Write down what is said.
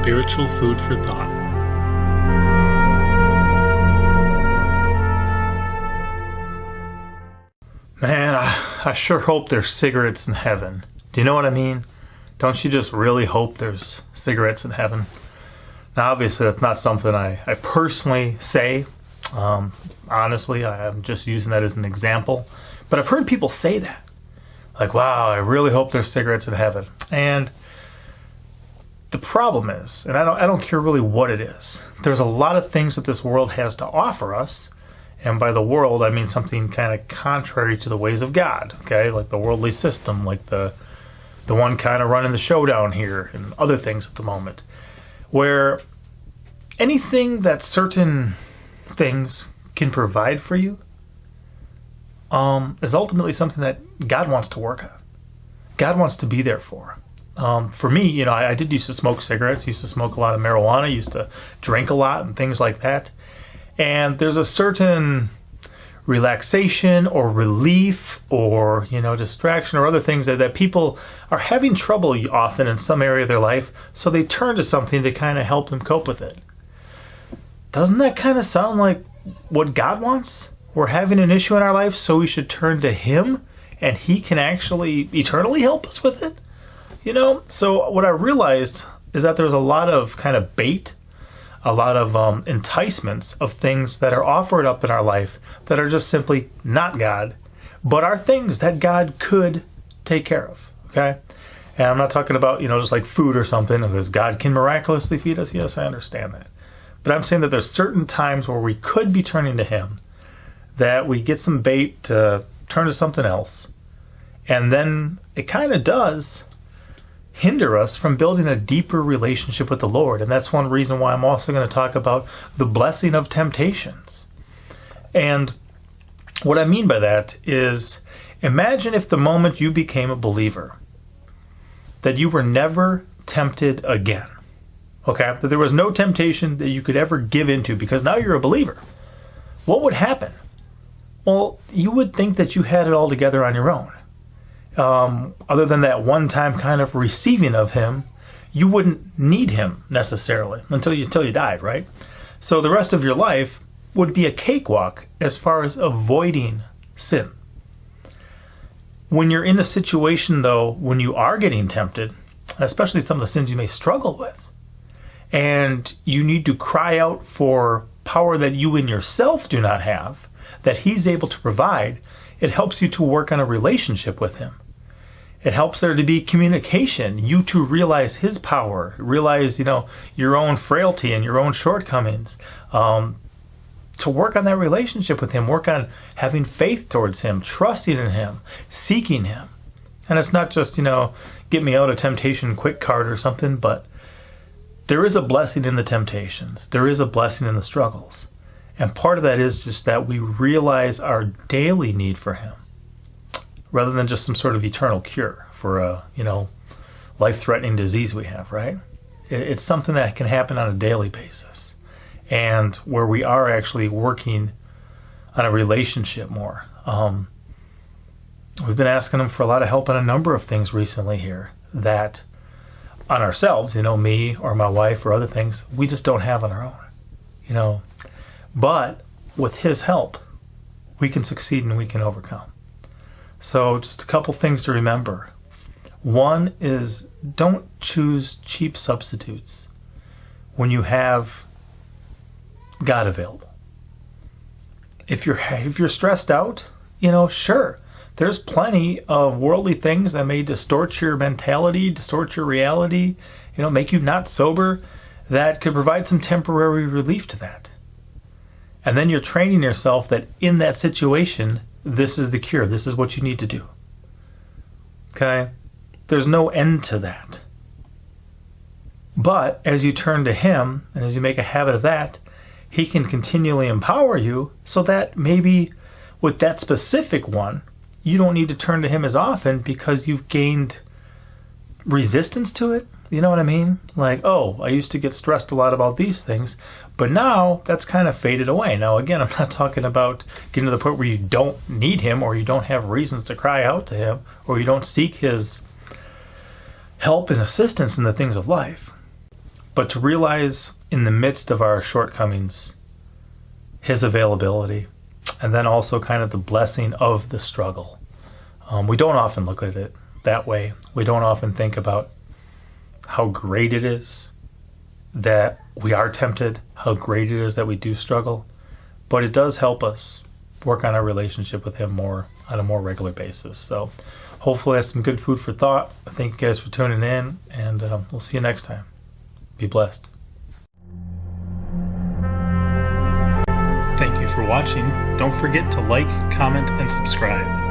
spiritual food for thought. Man, I sure hope there's cigarettes in heaven. Do you know what I mean? Don't you just really hope there's cigarettes in heaven? Now, obviously, that's not something I personally say. Honestly, I'm just using that as an example. But I've heard people say that. Like, wow, I really hope there's cigarettes in heaven. And the problem is, and I don't care really what it is, there's a lot of things that this world has to offer us. And by the world, I mean something kind of contrary to the ways of God, okay? Like the worldly system, like the one kind of running the show down here and other things at the moment. Where anything that certain things can provide for you is ultimately something that God wants to work on. God wants to be there for. For me, I did used to smoke cigarettes, used to smoke a lot of marijuana, used to drink a lot and things like that. And there's a certain relaxation or relief or, distraction or other things that people are having trouble often in some area of their life, so they turn to something to kind of help them cope with it. Doesn't that kind of sound like what God wants? We're having an issue in our life, so we should turn to Him, and He can actually eternally help us with it? So what I realized is that there's a lot of kind of bait, a lot of enticements of things that are offered up in our life that are just simply not God, but are things that God could take care of, okay? And I'm not talking about, just like food or something, because God can miraculously feed us. Yes, I understand that. But I'm saying that there's certain times where we could be turning to Him, that we get some bait to turn to something else, and then it kind of does hinder us from building a deeper relationship with the Lord. And that's one reason why I'm also going to talk about the blessing of temptations. And what I mean by that is, imagine if the moment you became a believer, that you were never tempted again. Okay? That there was no temptation that you could ever give into because now you're a believer. What would happen? Well, you would think that you had it all together on your own. Other than that one-time kind of receiving of Him, you wouldn't need Him necessarily until you died, right? So the rest of your life would be a cakewalk as far as avoiding sin. When you're in a situation, though, when you are getting tempted, especially some of the sins you may struggle with, and you need to cry out for power that you in yourself do not have, that He's able to provide, it helps you to work on a relationship with Him. It helps there to be communication, you to realize His power, realize, your own frailty and your own shortcomings, to work on that relationship with Him, work on having faith towards Him, trusting in Him, seeking Him. And it's not just, get me out of temptation quick card or something, but there is a blessing in the temptations. There is a blessing in the struggles. And part of that is just that we realize our daily need for Him, rather than just some sort of eternal cure for a, life-threatening disease we have, right? It's something that can happen on a daily basis, and where we are actually working on a relationship more. We've been asking Him for a lot of help on a number of things recently here that on ourselves, me or my wife or other things, we just don't have on our own, But with His help, we can succeed and we can overcome. So just a couple things to remember. One is, don't choose cheap substitutes when you have God available. If you're stressed out, sure, there's plenty of worldly things that may distort your mentality, distort your reality, make you not sober, that could provide some temporary relief to that. And then you're training yourself that in that situation, this is the cure. This is what you need to do. Okay? There's no end to that. But as you turn to Him, and as you make a habit of that, He can continually empower you so that maybe with that specific one, you don't need to turn to Him as often because you've gained resistance to it. You know what I mean? Like, I used to get stressed a lot about these things, but now that's kind of faded away. Now, again, I'm not talking about getting to the point where you don't need Him or you don't have reasons to cry out to Him or you don't seek His help and assistance in the things of life. but to realize in the midst of our shortcomings, his availability, and then also kind of the blessing of the struggle. We don't often look at it that way. We don't often think about how great it is that we are tempted, how great it is that we do struggle, but it does help us work on our relationship with him more on a more regular basis. So hopefully that's some good food for thought. Thank you guys for tuning in, and we'll see you next time. Be blessed. Thank you for watching. Don't forget to like, comment, and subscribe.